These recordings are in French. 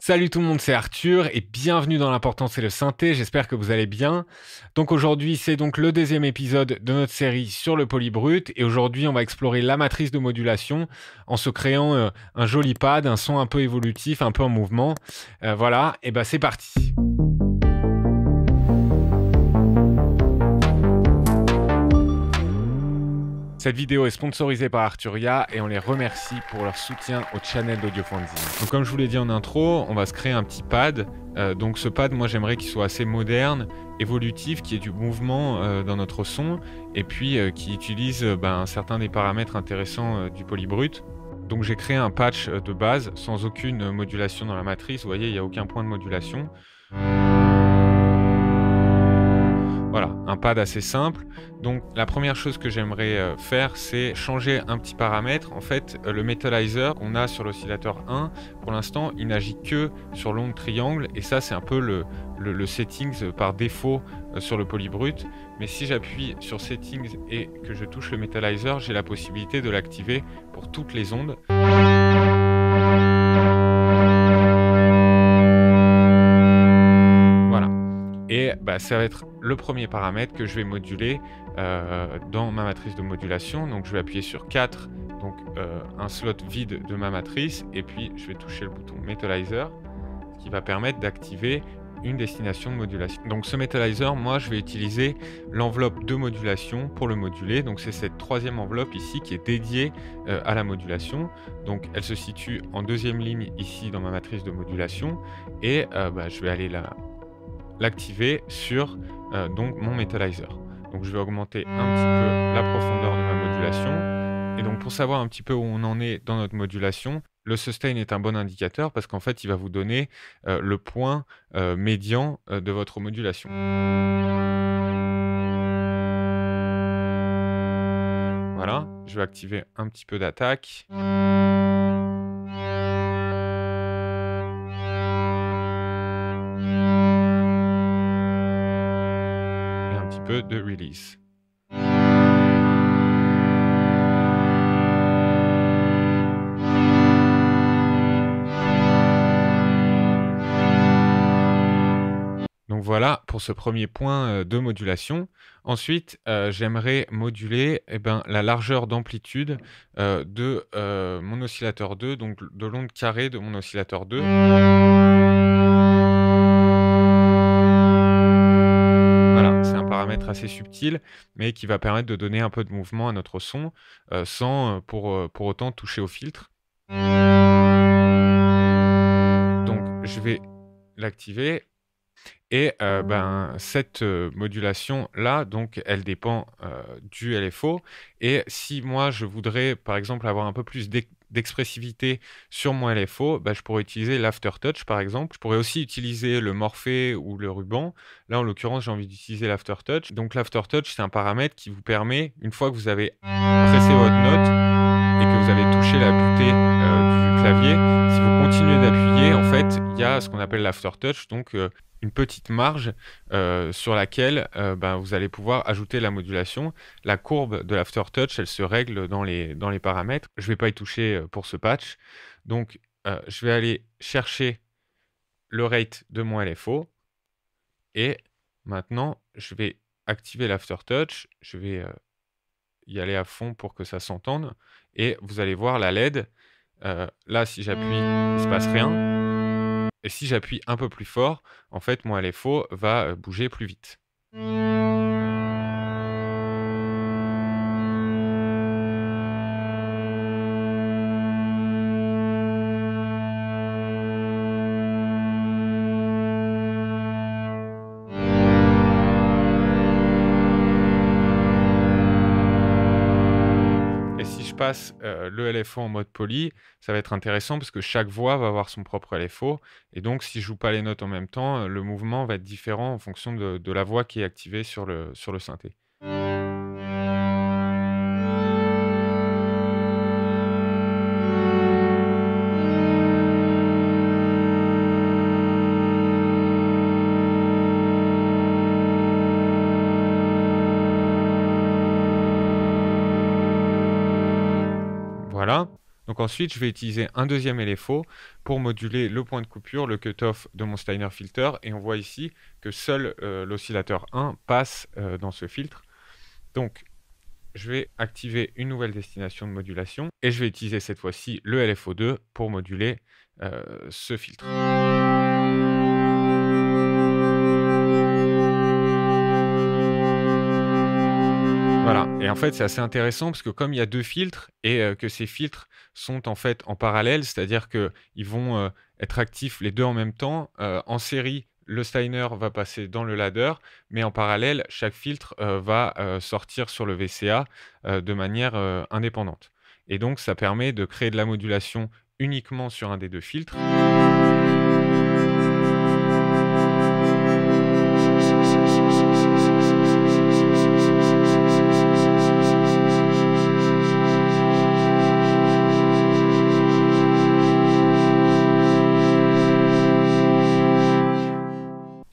Salut tout le monde, c'est Arthur et bienvenue dans l'important c'est le synthé, j'espère que vous allez bien. Donc aujourd'hui c'est donc le deuxième épisode de notre série sur le polybrut et aujourd'hui on va explorer la matrice de modulation en se créant un joli pad, un son un peu évolutif, un peu en mouvement. Voilà, et ben c'est parti. Cette vidéo est sponsorisée par Arturia et on les remercie pour leur soutien au channel d'AudioFunding. Donc comme je vous l'ai dit en intro, on va se créer un petit pad. Donc ce pad, moi j'aimerais qu'il soit assez moderne, évolutif, qu'il y ait du mouvement dans notre son et puis qui utilise certains des paramètres intéressants du polybrut. Donc j'ai créé un patch de base sans aucune modulation dans la matrice. Vous voyez, il n'y a aucun point de modulation. Voilà, un pad assez simple. Donc la première chose que j'aimerais faire, c'est changer un petit paramètre. En fait, le metalizer qu'on a sur l'oscillateur 1, pour l'instant, il n'agit que sur l'onde triangle. Et ça, c'est un peu le settings par défaut sur le polybrut. Mais si j'appuie sur settings et que je touche le metalizer, j'ai la possibilité de l'activer pour toutes les ondes. Et ça va être le premier paramètre que je vais moduler dans ma matrice de modulation. Donc je vais appuyer sur 4, donc un slot vide de ma matrice, et puis je vais toucher le bouton Metalizer, ce qui va permettre d'activer une destination de modulation. Donc ce Metalizer, moi je vais utiliser l'enveloppe de modulation pour le moduler. Donc c'est cette troisième enveloppe ici qui est dédiée à la modulation. Donc elle se situe en deuxième ligne ici dans ma matrice de modulation, et je vais aller l'activer sur donc mon metalizer. Donc je vais augmenter un petit peu la profondeur de ma modulation. Et donc pour savoir un petit peu où on en est dans notre modulation, le sustain est un bon indicateur parce qu'en fait il va vous donner le point médian de votre modulation. Voilà, je vais activer un petit peu d'attaque. De release. Donc voilà pour ce premier point de modulation. Ensuite, j'aimerais moduler la largeur d'amplitude de mon oscillateur 2, donc de l'onde carrée de mon oscillateur 2. Paramètre assez subtil, mais qui va permettre de donner un peu de mouvement à notre son, sans pour autant toucher au filtre. Donc je vais l'activer, et cette modulation là, donc elle dépend du LFO, et si moi je voudrais par exemple avoir un peu plus d'expressivité sur mon LFO, je pourrais utiliser l'aftertouch par exemple. Je pourrais aussi utiliser le morphée ou le ruban. Là en l'occurrence j'ai envie d'utiliser l'aftertouch. Donc l'aftertouch, c'est un paramètre qui vous permet, une fois que vous avez pressé votre note et que vous avez touché la butée du clavier, si vous continuez d'appuyer, en fait il y a ce qu'on appelle l'aftertouch, donc une petite marge sur laquelle vous allez pouvoir ajouter la modulation. La courbe de l'aftertouch, elle se règle dans les paramètres. Je ne vais pas y toucher pour ce patch. Donc, je vais aller chercher le rate de mon LFO. Et maintenant, je vais activer l'aftertouch. Je vais y aller à fond pour que ça s'entende. Et vous allez voir la LED. Là, si j'appuie, il ne se passe rien. Et si j'appuie un peu plus fort, en fait, mon LFO va bouger plus vite. Et si je passe le LFO en mode poly, ça va être intéressant parce que chaque voix va avoir son propre LFO. Et donc, si je joue pas les notes en même temps, le mouvement va être différent en fonction de la voix qui est activée sur le synthé. Voilà. Donc ensuite, je vais utiliser un deuxième LFO pour moduler le point de coupure, le cutoff de mon Steiner filter. Et on voit ici que seul l'oscillateur 1 passe dans ce filtre. Donc, je vais activer une nouvelle destination de modulation et je vais utiliser cette fois-ci le LFO2 pour moduler ce filtre. Voilà, et en fait c'est assez intéressant parce que comme il y a deux filtres et que ces filtres sont en fait en parallèle, c'est-à-dire qu'ils vont être actifs les deux en même temps, en série, le Steiner va passer dans le ladder, mais en parallèle, chaque filtre va sortir sur le VCA de manière indépendante. Et donc ça permet de créer de la modulation uniquement sur un des deux filtres.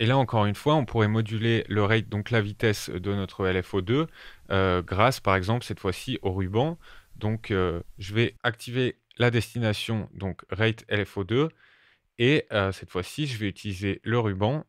Et là, encore une fois, on pourrait moduler le rate, donc la vitesse de notre LFO2, grâce, par exemple, cette fois-ci au ruban. Donc, je vais activer la destination, donc rate LFO2, et cette fois-ci, je vais utiliser le ruban.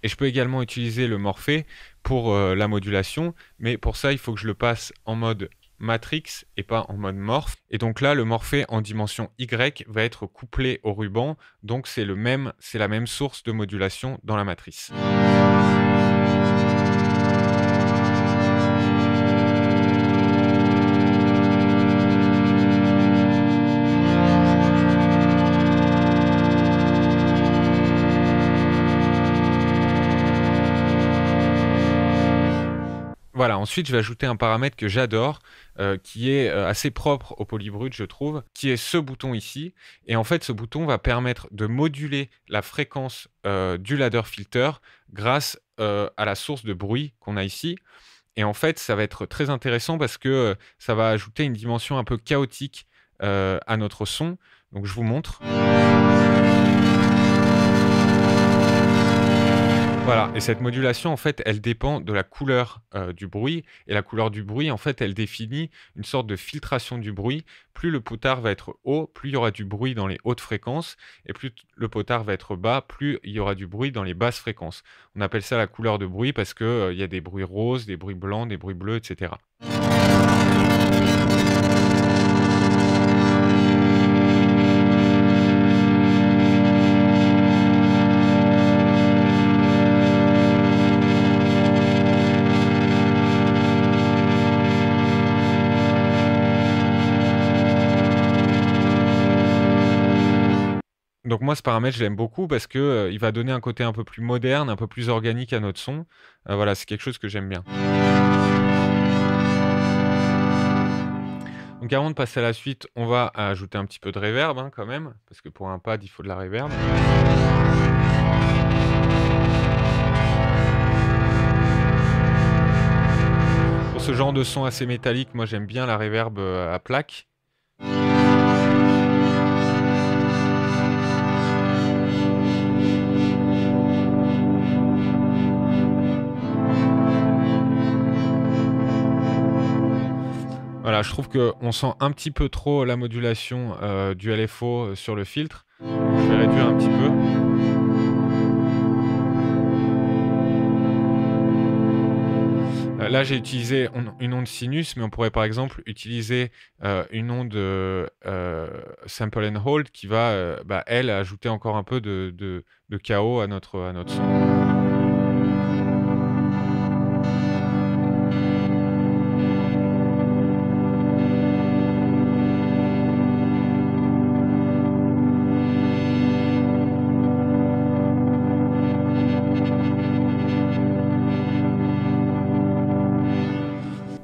Et je peux également utiliser le Morphée pour la modulation, mais pour ça, il faut que je le passe en mode Matrix et pas en mode Morph. Et donc là, le Morphée en dimension Y va être couplé au ruban, donc c'est la même source de modulation dans la matrice. Voilà, ensuite je vais ajouter un paramètre que j'adore, qui est assez propre au Polybrut, je trouve, qui est ce bouton ici. Et en fait, ce bouton va permettre de moduler la fréquence du ladder filter grâce à la source de bruit qu'on a ici. Et en fait, ça va être très intéressant parce que ça va ajouter une dimension un peu chaotique à notre son. Donc je vous montre. Voilà, et cette modulation, en fait, elle dépend de la couleur du bruit. Et la couleur du bruit, en fait, elle définit une sorte de filtration du bruit. Plus le potard va être haut, plus il y aura du bruit dans les hautes fréquences. Et plus le potard va être bas, plus il y aura du bruit dans les basses fréquences. On appelle ça la couleur de bruit parce qu'il y a des bruits roses, des bruits blancs, des bruits bleus, etc. Donc moi, ce paramètre, je l'aime beaucoup parce que il va donner un côté un peu plus moderne, un peu plus organique à notre son. Voilà, c'est quelque chose que j'aime bien. Donc avant de passer à la suite, on va ajouter un petit peu de reverb hein, quand même, parce que pour un pad, il faut de la reverb. Pour ce genre de son assez métallique, moi j'aime bien la reverb à plaque. Voilà, je trouve qu'on sent un petit peu trop la modulation du LFO sur le filtre. Je vais réduire un petit peu. Là, j'ai utilisé une onde sinus, mais on pourrait par exemple utiliser une onde sample and hold qui va, elle, ajouter encore un peu de chaos à notre son.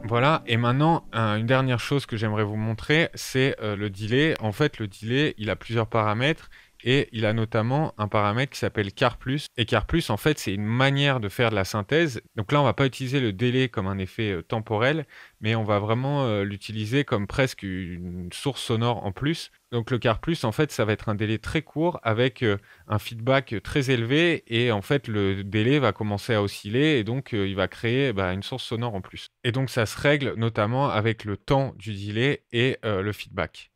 Voilà, et maintenant, une dernière chose que j'aimerais vous montrer, c'est le delay. En fait, le delay, il a plusieurs paramètres et il a notamment un paramètre qui s'appelle Car+. Et Car+, en fait, c'est une manière de faire de la synthèse. Donc là, on va pas utiliser le délai comme un effet temporel, mais on va vraiment l'utiliser comme presque une source sonore en plus. Donc le Car+, en fait, ça va être un délai très court avec un feedback très élevé, et en fait, le délai va commencer à osciller, et donc il va créer une source sonore en plus. Et donc ça se règle notamment avec le temps du delay et le feedback.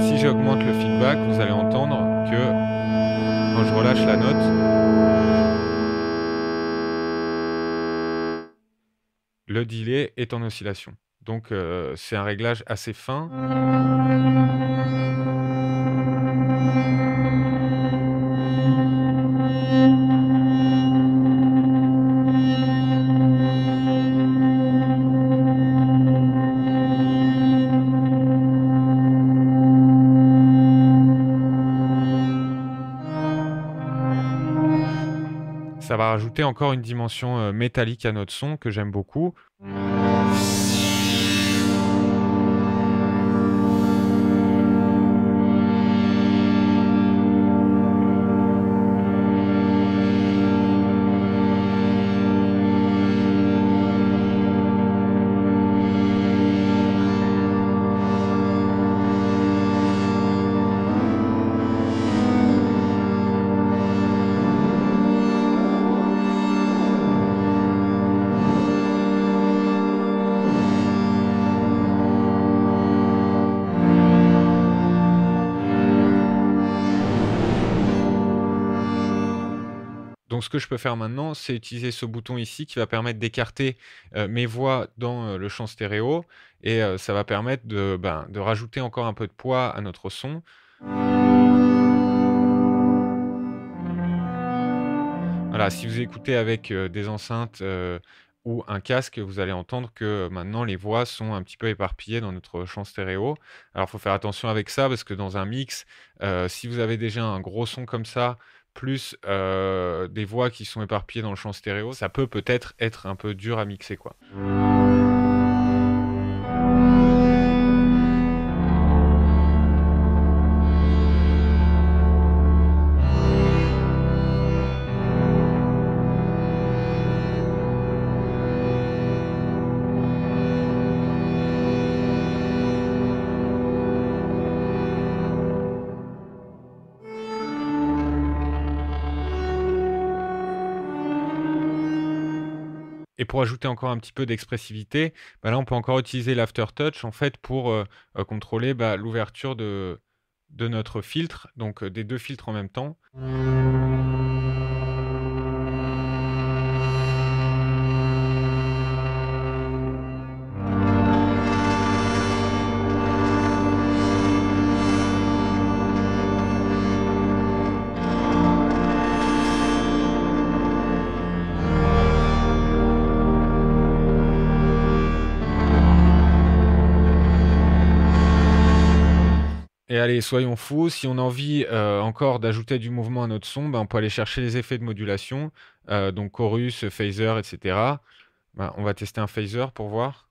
Si j'augmente le feedback, vous allez entendre que quand je relâche la note, le delay est en oscillation. Donc c'est un réglage assez fin. Ça va rajouter encore une dimension métallique à notre son que j'aime beaucoup. Donc ce que je peux faire maintenant, c'est utiliser ce bouton ici qui va permettre d'écarter mes voix dans le champ stéréo, et ça va permettre de rajouter encore un peu de poids à notre son. Voilà, si vous écoutez avec des enceintes ou un casque, vous allez entendre que maintenant les voix sont un petit peu éparpillées dans notre champ stéréo. Alors il faut faire attention avec ça, parce que dans un mix, si vous avez déjà un gros son comme ça, plus des voix qui sont éparpillées dans le champ stéréo, ça peut peut-être être un peu dur à mixer, quoi. Et pour ajouter encore un petit peu d'expressivité, là, on peut encore utiliser l'aftertouch, en fait, pour contrôler l'ouverture de notre filtre, donc des 2 filtres en même temps. Et allez, soyons fous, si on a envie encore d'ajouter du mouvement à notre son, on peut aller chercher les effets de modulation, donc chorus, phaser, etc. On va tester un phaser pour voir.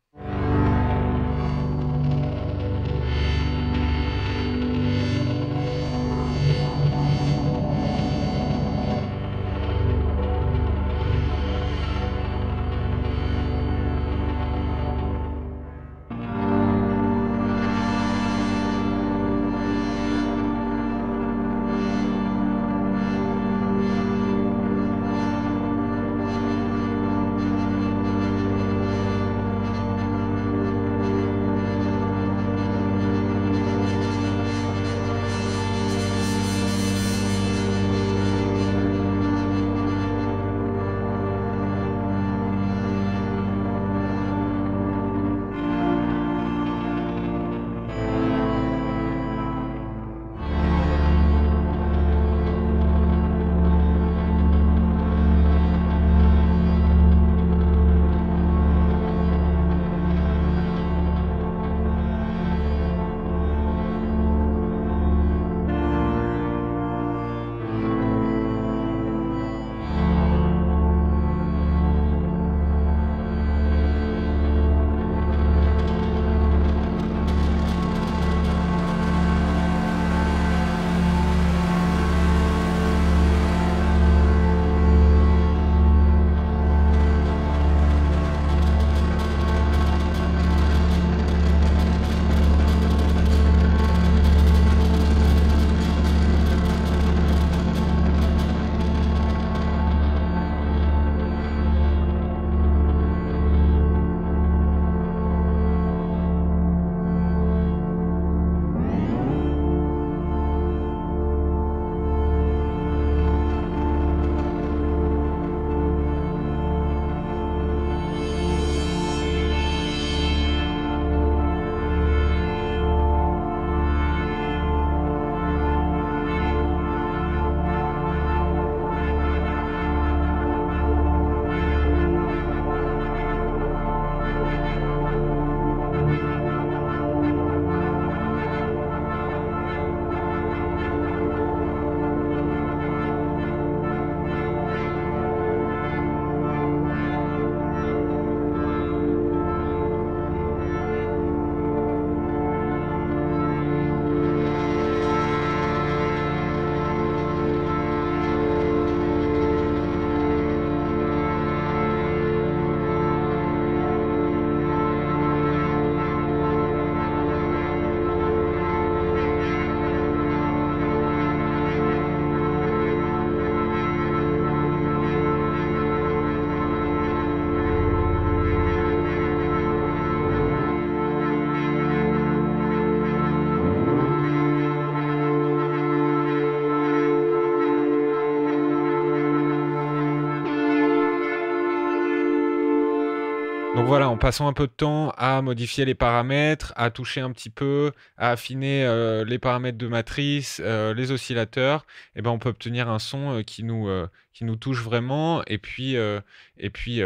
Donc voilà, en passant un peu de temps à modifier les paramètres, à toucher un petit peu, à affiner les paramètres de matrice, les oscillateurs, et ben on peut obtenir un son qui nous touche vraiment et puis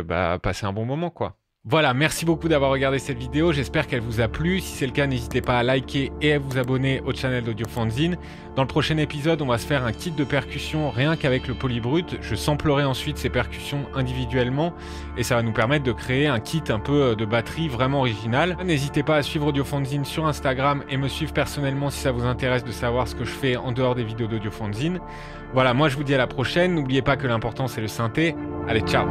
bah, passer un bon moment quoi. Voilà, merci beaucoup d'avoir regardé cette vidéo, j'espère qu'elle vous a plu. Si c'est le cas, n'hésitez pas à liker et à vous abonner au channel d'AudioFanzine. Dans le prochain épisode, on va se faire un kit de percussion rien qu'avec le polybrut. Je samplerai ensuite ces percussions individuellement et ça va nous permettre de créer un kit un peu de batterie vraiment original. N'hésitez pas à suivre AudioFanzine sur Instagram et me suivre personnellement si ça vous intéresse de savoir ce que je fais en dehors des vidéos d'AudioFanzine. Voilà, moi je vous dis à la prochaine, n'oubliez pas que l'important c'est le synthé. Allez, ciao!